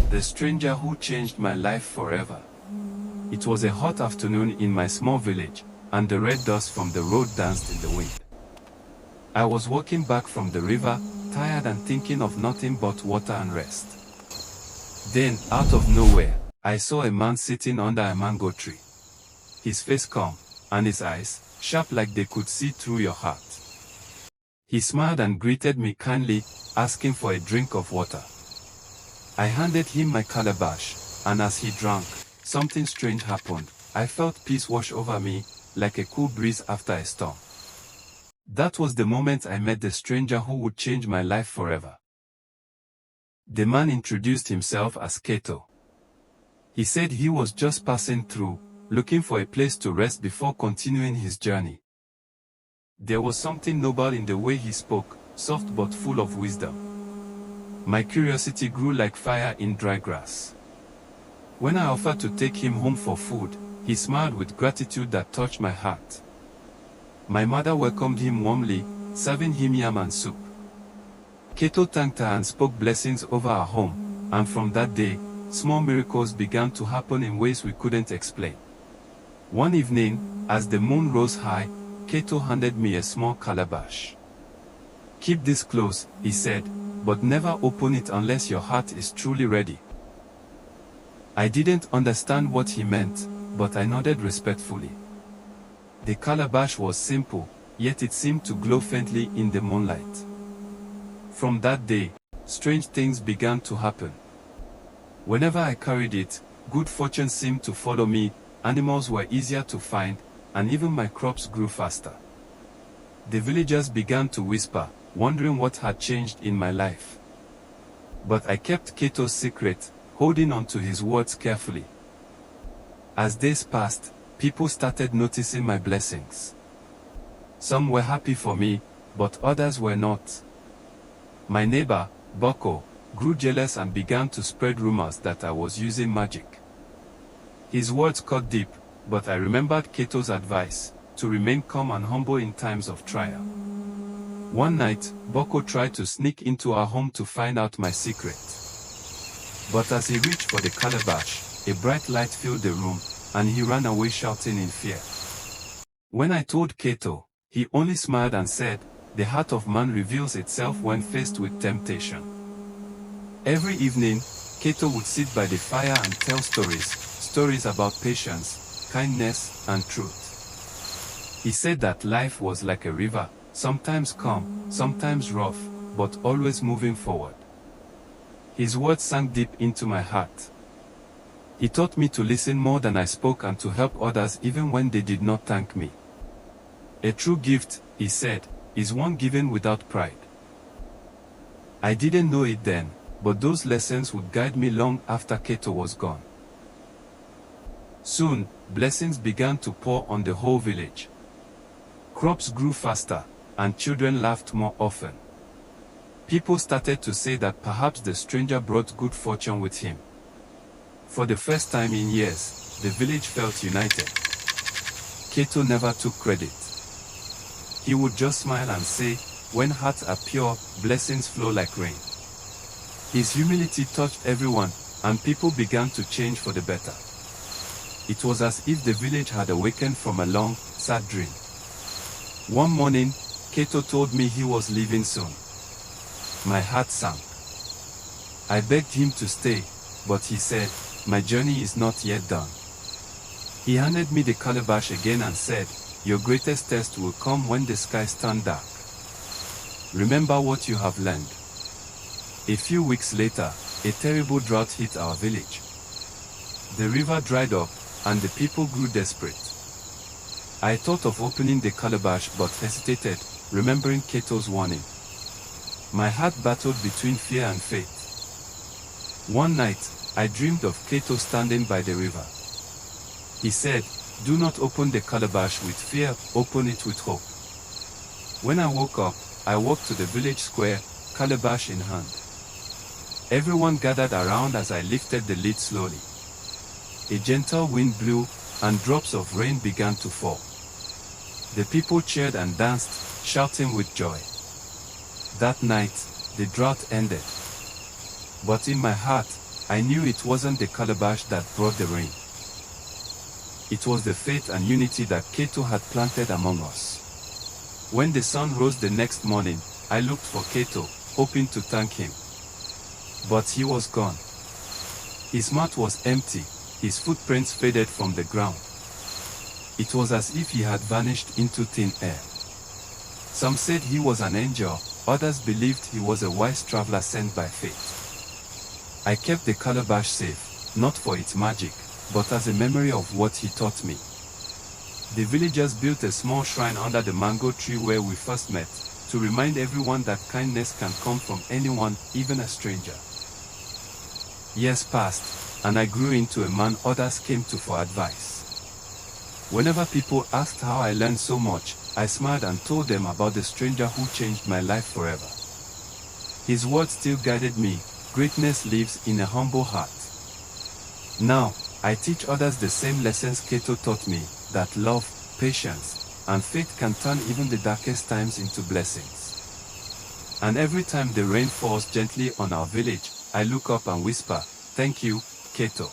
The stranger who changed my life forever. It was a hot afternoon in my small village, and the red dust from the road danced in the wind. I was walking back from the river, tired and thinking of nothing but water and rest. Then, out of nowhere, I saw a man sitting under a mango tree. His face calm, and his eyes, sharp like they could see through your heart. He smiled and greeted me kindly, asking for a drink of water. I handed him my calabash, and as he drank, something strange happened. I felt peace wash over me, like a cool breeze after a storm. That was the moment I met the stranger who would change my life forever. The man introduced himself as Kato. He said he was just passing through, looking for a place to rest before continuing his journey. There was something noble in the way he spoke, soft but full of wisdom. My curiosity grew like fire in dry grass. When I offered to take him home for food, he smiled with gratitude that touched my heart. My mother welcomed him warmly, serving him yam and soup. Kato thanked her and spoke blessings over our home, and from that day, small miracles began to happen in ways we couldn't explain. One evening, as the moon rose high, Kato handed me a small calabash. "Keep this close," he said, "but never open it unless your heart is truly ready." I didn't understand what he meant, but I nodded respectfully. The calabash was simple, yet it seemed to glow faintly in the moonlight. From that day, strange things began to happen. Whenever I carried it, good fortune seemed to follow me, animals were easier to find, and even my crops grew faster. The villagers began to whisper, wondering what had changed in my life. But I kept Kato's secret, holding on to his words carefully. As days passed, people started noticing my blessings. Some were happy for me, but others were not. My neighbor, Boko, grew jealous and began to spread rumors that I was using magic. His words cut deep, but I remembered Kato's advice, to remain calm and humble in times of trial. One night, Boko tried to sneak into our home to find out my secret. But as he reached for the calabash, a bright light filled the room, and he ran away shouting in fear. When I told Kato, he only smiled and said, "The heart of man reveals itself when faced with temptation." Every evening, Kato would sit by the fire and tell stories about patience, kindness, and truth. He said that life was like a river, sometimes calm, sometimes rough, but always moving forward. His words sank deep into my heart. He taught me to listen more than I spoke and to help others even when they did not thank me. A true gift, he said, is one given without pride. I didn't know it then, but those lessons would guide me long after Kato was gone. Soon, blessings began to pour on the whole village. Crops grew faster, and children laughed more often. People started to say that perhaps the stranger brought good fortune with him. For the first time in years, the village felt united. Kato never took credit. He would just smile and say, "When hearts are pure, blessings flow like rain." His humility touched everyone, and people began to change for the better. It was as if the village had awakened from a long, sad dream. One morning, Kato told me he was leaving soon. My heart sank. I begged him to stay, but he said, "My journey is not yet done." He handed me the calabash again and said, "Your greatest test will come when the skies turn dark. Remember what you have learned." A few weeks later, a terrible drought hit our village. The river dried up, and the people grew desperate. I thought of opening the calabash but hesitated, remembering Kato's warning. My heart battled between fear and faith. One night, I dreamed of Kato standing by the river. He said, "Do not open the calabash with fear, open it with hope." When I woke up, I walked to the village square, calabash in hand. Everyone gathered around as I lifted the lid slowly. A gentle wind blew, and drops of rain began to fall. The people cheered and danced, shouting with joy. That night, the drought ended. But in my heart, I knew it wasn't the calabash that brought the rain. It was the faith and unity that Kato had planted among us. When the sun rose the next morning, I looked for Kato, hoping to thank him. But he was gone. His mouth was empty, his footprints faded from the ground. It was as if he had vanished into thin air. Some said he was an angel, others believed he was a wise traveler sent by fate. I kept the calabash safe, not for its magic, but as a memory of what he taught me. The villagers built a small shrine under the mango tree where we first met, to remind everyone that kindness can come from anyone, even a stranger. Years passed, and I grew into a man others came to for advice. Whenever people asked how I learned so much, I smiled and told them about the stranger who changed my life forever. His words still guided me. Greatness lives in a humble heart. Now, I teach others the same lessons Kato taught me, that love, patience, and faith can turn even the darkest times into blessings. And every time the rain falls gently on our village, I look up and whisper, "Thank you, Kato."